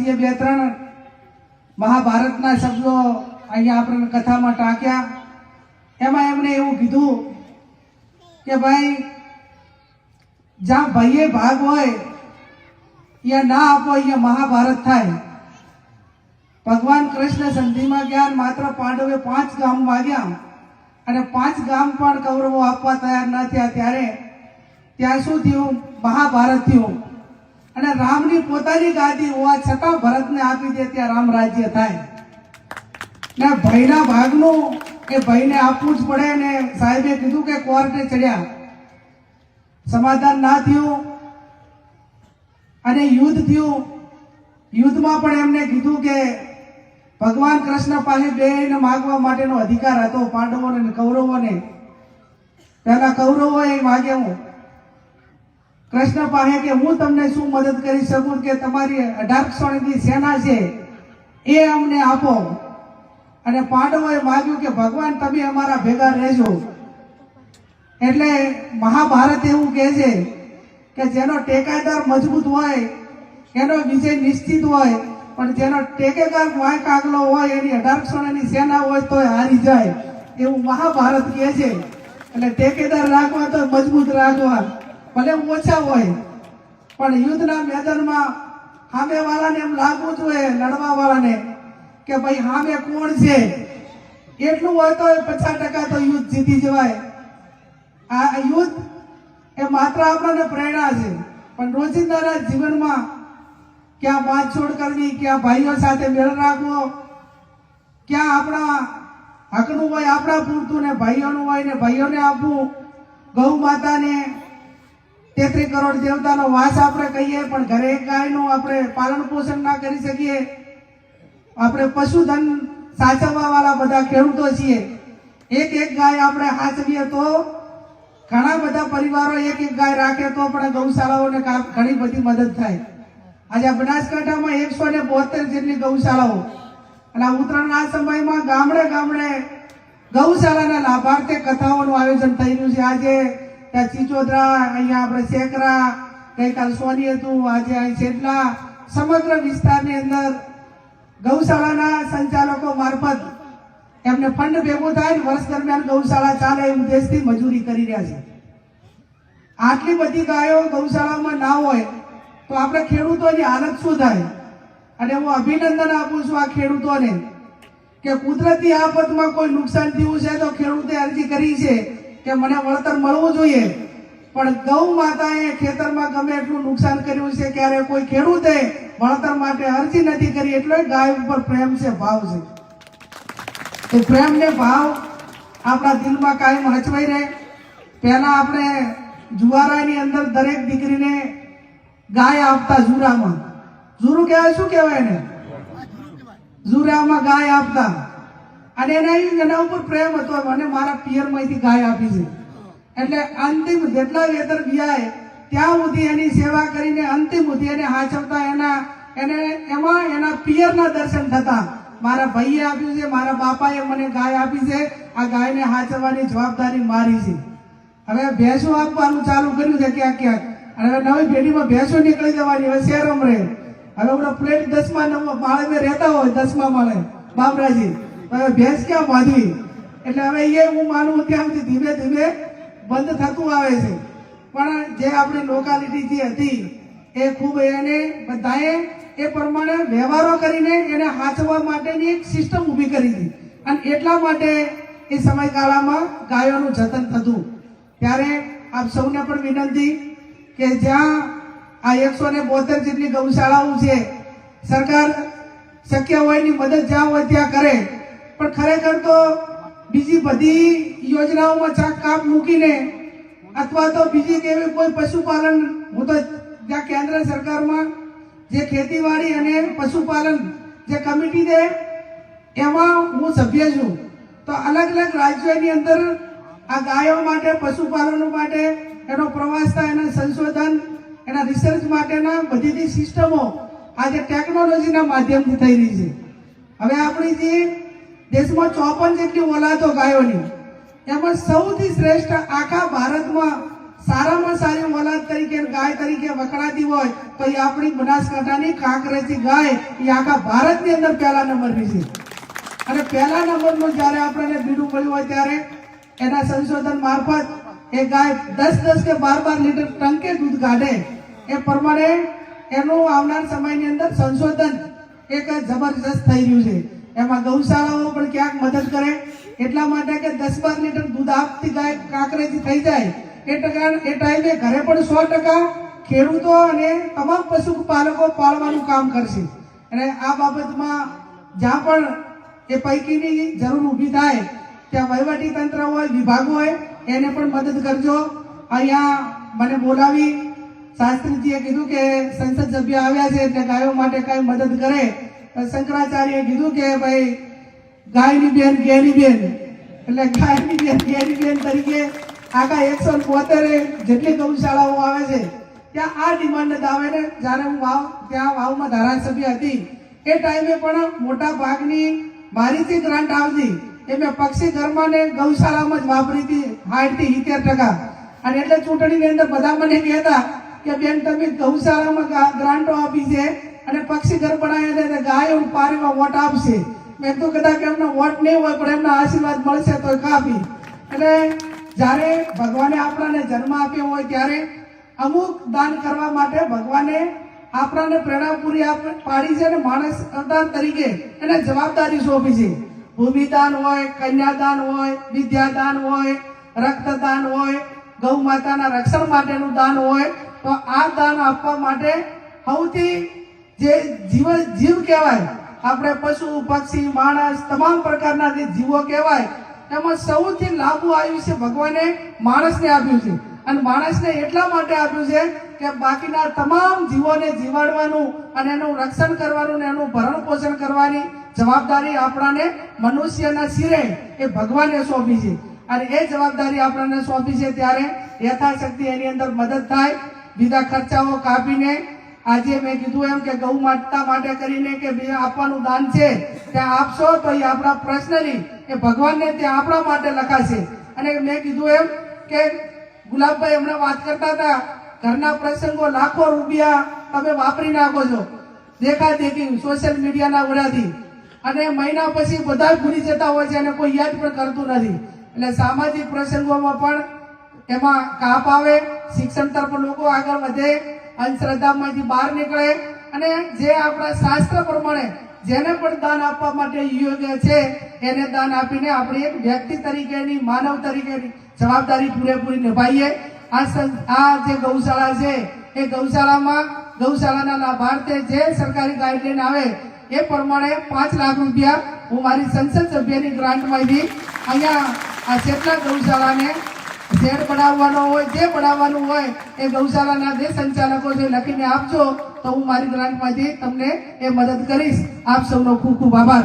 બાપુજીએ બે ત્રણ મહાભારતના શબ્દો અહીંયા આપણને કથામાં ટાંક્યા. એમાં એમણે એવું કીધું કે ભાઈ જ્યાં ભાઈએ ભાગ હોય ત્યાં ના આપો, અહીંયા મહાભારત થાય. ભગવાન કૃષ્ણ સંધિમાં ગયા, માત્ર પાંડવે 5 ગામ માગ્યા અને 5 ગામ પણ કૌરવો આપવા તૈયાર ન થયા. ત્યારે ત્યાં શું થયું? મહાભારત થયું. અને રામની પોતાની ગાદી હોવા છતાં ભરતને આપી દે, ત્યાં રામ રાજ્ય થાય. ને ભાઈના ભાગનું એ ભાઈને આપવું જ પડે. ને સાહેબે કીધું કે કોર્ટે ચડ્યા, સમાધાન ના થયું અને યુદ્ધ થયું. યુદ્ધમાં પણ એમને કીધું કે ભગવાન કૃષ્ણ પાસે બેને માગવા માટેનો અધિકાર હતો, પાંડવોને અને કૌરવોને. પહેલા કૌરવોએ માગ્યું કૃષ્ણ પાસે કે હું તમને શું મદદ કરી શકું, કે તમારી 1800ની સેના છે એ અમને આપો. અને પાંડવોએ માગ્યું કે ભગવાન તમે અમારા ભેગા રહેજો. એટલે મહાભારત એવું કહે છે કે જેનો ટેકાદાર મજબૂત હોય એનો વિજય નિશ્ચિત હોય, પણ જેનો ટેકેદાર વાંક આગલો હોય, એની 1800ની સેના હોય તો હારી જાય, એવું મહાભારત કહે છે. એટલે ટેકેદાર રાખવા તો મજબૂત રાખવા, ભલે ઓછા હોય પણ યુદ્ધના મેદાનમાં સામેવાળાને એમ લાગવું જોઈએ, લડવાવાળાને, કે ભાઈ સામે કોણ છે. એટલું હોય તો 50% તો યુદ્ધ જીતી જવાય. આ યુદ્ધ એ માત્ર આપણને પ્રેરણા છે, પણ રોજિંદાના જીવનમાં ક્યાં બાંધછોડ કરવી, ક્યાં ભાઈઓ સાથે મેળ રાખવો, ક્યાં આપણા હકનું હોય આપણા પૂરતું ને ભાઈઓનું હોય ને ભાઈઓને આપવું. ગૌ માતાને 33 કરોડ દેવતાનો વાસ આપણે કહીએ, પણ ઘરે એક ગાયનું આપણે પાલન પોષણ ના કરી શકીએ. આપણે પશુધન સાચવવા વાળા બધા ખેડૂતો છીએ. એક ગાય આપણે સાચવીએ તો ઘણા બધા પરિવારો એક ગાય રાખે તો પણ ગૌશાળાઓને ઘણી બધી મદદ થાય. આજે બનાસકાંઠામાં 172 જેટલી ગૌશાળાઓ, અને ઉત્તરાયણના સમયમાં ગામડે ગામડે ગૌશાળાના લાભાર્થે કથાઓનું આયોજન થઈ રહ્યું છે. આજે ત્યાં ચીચોદરા, અહીંયા આપણે સેકરા, ગઈકાલ સોની હતું, આજે અહીં છેટલા, સમગ્ર વિસ્તારની અંદર ગૌશાળાના સંચાલકો મારફત એમને ફંડ ભેગું થાય, વર્ષ દરમિયાન ગૌશાળા ચાલે એ ઉદ્દેશથી મજૂરી કરી રહ્યા છે. આટલી બધી ગાયો ગૌશાળામાં ના હોય તો આપણે ખેડૂતોની હાલત શું થાય? અને હું અભિનંદન આપું છું આ ખેડૂતોને કે કુદરતી આફતમાં કોઈ નુકસાન થયું છે તો ખેડૂતે અરજી કરી છે કે મને વળતર મળવું જોઈએ. પણ ગૌ માતાએ ખેતરમાં ગમે એટલું નુકસાન કર્યું છે, ક્યારે કોઈ ખેડૂતે વળતર માટે અરજી નથી કરી. એટલે ગાય ઉપર પ્રેમ છે, ભાવ છે. એ પ્રેમ ને ભાવ આપણા દિલમાં કાયમ હચવાઈ રહે. પહેલા આપણે જુવારાની અંદર દરેક દીકરીને ગાય આપતા, ઝુરામાં. ઝુરું કહેવાય, શું કહેવાય એને? ઝુરામાં ગાય આપતા. અને એના ઉપર પ્રેમ હતો, મને મારા પિયરમાંથી ગાય આપી છે. એટલે અંતિમ જેટલા વેતર વ્યાય ત્યાં સુધી એની સેવા કરીને અંતિમ સુધી એને હાચવતા. એમાં એના પિયરના દર્શન થતા. મારા ભાઈએ આપ્યું છે, મારા બાપાએ મને ગાય આપી છે, આ ગાયને હાચવવાની જવાબદારી મારી છે. હવે ભેંસો આપવાનું ચાલુ કર્યું છે ક્યાંક ક્યાંક, અને હવે નવી પેઢીમાં ભેંસો નીકળી જવાની. હવે શહેરમાં રહે, હવે આપણે ફ્લેટ 10મા માળે રહેતા હોય, 10મા માળે બાબરાજી, હવે ભેંસ ક્યાં બાંધવી? એટલે હવે એ હું માનું ત્યાં સુધી ધીમે ધીમે બંધ થતું આવે છે. પણ જે આપણી લોકાલિટી જે હતી એ ખૂબ એને બધાએ એ પ્રમાણે વ્યવહારો કરીને એને હાચવવા માટેની એક સિસ્ટમ ઊભી કરી હતી. અને એટલા માટે એ સમયગાળામાં ગાયોનું જતન થતું. ત્યારે આપ સૌને પણ વિનંતી કે જ્યાં આ 172 જેટલી ગૌશાળાઓ છે, સરકાર શક્ય હોય એની મદદ જ્યાં હોય ત્યાં કરે. પણ ખરેખર તો બીજી બધી યોજનાઓમાં ચાક કાપ મૂકીને અથવા તો બીજી કેવી કોઈ પશુપાલન, હું તો જ્યાં કેન્દ્ર સરકારમાં જે ખેતીવાડી અને પશુપાલન જે કમિટી છે એમાં હું સભ્ય છું. તો અલગ અલગ રાજ્યોની અંદર આ ગાયો માટે, પશુપાલનો માટે એનો પ્રવાસ થાય, એના સંશોધન, એના રિસર્ચ માટેના બધી સિસ્ટમો આજે ટેકનોલોજીના માધ્યમથી થઈ રહી છે. હવે આપણી જે દેશમાં 54 જેટલી ઓલાદો ગાયોની, એમાં સૌથી શ્રેષ્ઠ આખા ભારતમાં સારામાં સારી ઓલાદ તરીકે ગાય તરીકે વખણાતી હોય તો એ આપણી બનાસકાંઠાની કાંકરેજી ગાય એ આખા ભારતની અંદર પહેલા નંબરની છે. અને પહેલા નંબરનું જ્યારે આપણને બીડું મળ્યું હોય ત્યારે એના સંશોધન મારફત એ ગાય 10 કે 12 લીટર ટંકે દૂધ કાઢે એ પ્રમાણે એનું આવનાર સમયની અંદર સંશોધન એક જબરજસ્ત થઈ રહ્યું છે. એમાં ગૌશાળાઓ પણ ક્યાંક મદદ કરે એટલા માટે કે 10-12 લીટર દૂધ આપતી ગાય કાંકરેજી થઈ જાય એ ટાઈમે ઘરે પણ 100% ખેડૂતો અને તમામ પશુપાલકો પાળવાનું કામ કરશે. અને આ બાબતમાં જ્યાં પણ એ પૈકીની જરૂર ઊભી થાય ત્યાં વહીવટી તંત્ર હોય, વિભાગ હોય, એને પણ મદદ કરજો. અહીંયા મને બોલાવી શાસ્ત્રીજીએ કીધું કે સંસદ સભ્ય આવ્યા છે એટલે ગાયો માટે કઈ મદદ કરે. શંકરાચાર્યએ કીધું કે ભાઈ ગાયની બેન ઘેની બેન એટલે ગાયની બેન ઘેની બેન તરીકે આખા 172 જેટલી ગૌશાળાઓ આવે છે ત્યાં આ ડિમાન્ડ આવે ને. જ્યારે હું ત્યાં વાવમાં ધારાસભ્ય હતી એ ટાઈમે પણ મોટા ભાગની મારી જે ગ્રાન્ટ આવતી એ મેં પક્ષી ઘરમાં ને ગૌશાળામાં જ વાપરી હતી 60 થી 70%. અને એટલે ચૂંટણીની અંદર બધા મને કહેતા કે બેન તમે ગૌશાળામાં ગ્રાન્ટો આપી છે અને પક્ષી ઘર બનાવ્યા છે ગાયો પારીમાં વોટ આપશે. મેં તો કદાચ એમનો વોટ નહીં હોય પણ એમના આશીર્વાદ મળશે તો કાપી. એટલે જ્યારે ભગવાને આપણને જન્મ આપ્યો હોય ત્યારે અમુક દાન કરવા માટે ભગવાને આપણને પ્રેરણા પૂરી પાડી છે અને માણસ અવતાર તરીકે એને જવાબદારી સોંપી છે. ભૂમિદાન હોય, કન્યાદાન હોય, વિદ્યાદાન હોય, રક્તદાન હોય, ગૌ માતાના રક્ષણ માટેનું દાન હોય. તો આ દાન આપવા માટે સૌથી જે જીવ કહેવાય આપણે પશુ, પક્ષી, માણસ તમામ પ્રકારના જે જીવો કહેવાય એમાં સૌથી લાંબુ આયુષ્ય ભગવાને માણસને આપ્યું છે. અને માણસને એટલા માટે આપ્યું છે કે બાકીના તમામ જીવોને જીવાડવાનું અને એનું રક્ષણ કરવાનું અને એનું ભરણ પોષણ કરવાની જવાબદારી આપણાને મનુષ્યના શિરે એ ભગવાને સોંપી છે. અને એ જવાબદારી આપણને સોંપી છે ત્યારે યથાશક્તિ એની અંદર મદદ થાય. બીજા ખર્ચાઓ કાપીને આજે મેં કીધું એમ કે ગૌ માતા માટે કરીને કે આપવાનું દાન છે ત્યાં આપશો તો એ આપણા પર્સનલી એ ભગવાનને ત્યાં આપણા માટે લખાશે. અને મેં કીધું એમ કે ગુલાબભાઈ હમણાં વાત કરતા હતા ઘરના પ્રસંગો લાખો રૂપિયા તમે વાપરી નાખો છો દેખાદેખી સોશિયલ મીડિયાના વડાથી અને મહિના પછી બધા ભૂલી જતા હોય છે અને કોઈ યાદ પણ કરતું નથી. એટલે સામાજિક પ્રસંગોમાં પણ એમાં કાપ આવે, શિક્ષણ તરફ લોકો આગળ વધે, અંધશ્રદ્ધામાંથી બહાર નીકળે અને જે આપણા શાસ્ત્ર પ્રમાણે જેને પણ દાન આપવા માટે યોગ્ય છે એને દાન આપીને આપણે એક વ્યક્તિ તરીકેની, માનવ તરીકેની જવાબદારી પૂરેપૂરી નિભાવીએ. આ જે ગૌશાળા છે એ ગૌશાળામાં ગૌશાળાના લાભાર્થે જે સરકારી ગાઈડલાઈન આવે એ પ્રમાણે 5 લાખ રૂપિયા હું મારી સંસદ સભ્યની ગ્રાન્ટમાંથી અહીંયા આ જેટલા ગૌશાળાને શેડ બનાવવાનો હોય, જે બનાવવાનું હોય એ ગૌશાળાના જે સંચાલકો છે લખીને આપજો તો હું મારી ગ્રાન્ટમાંથી તમને એ મદદ કરીશ. આપ સૌનો ખૂબ ખૂબ આભાર.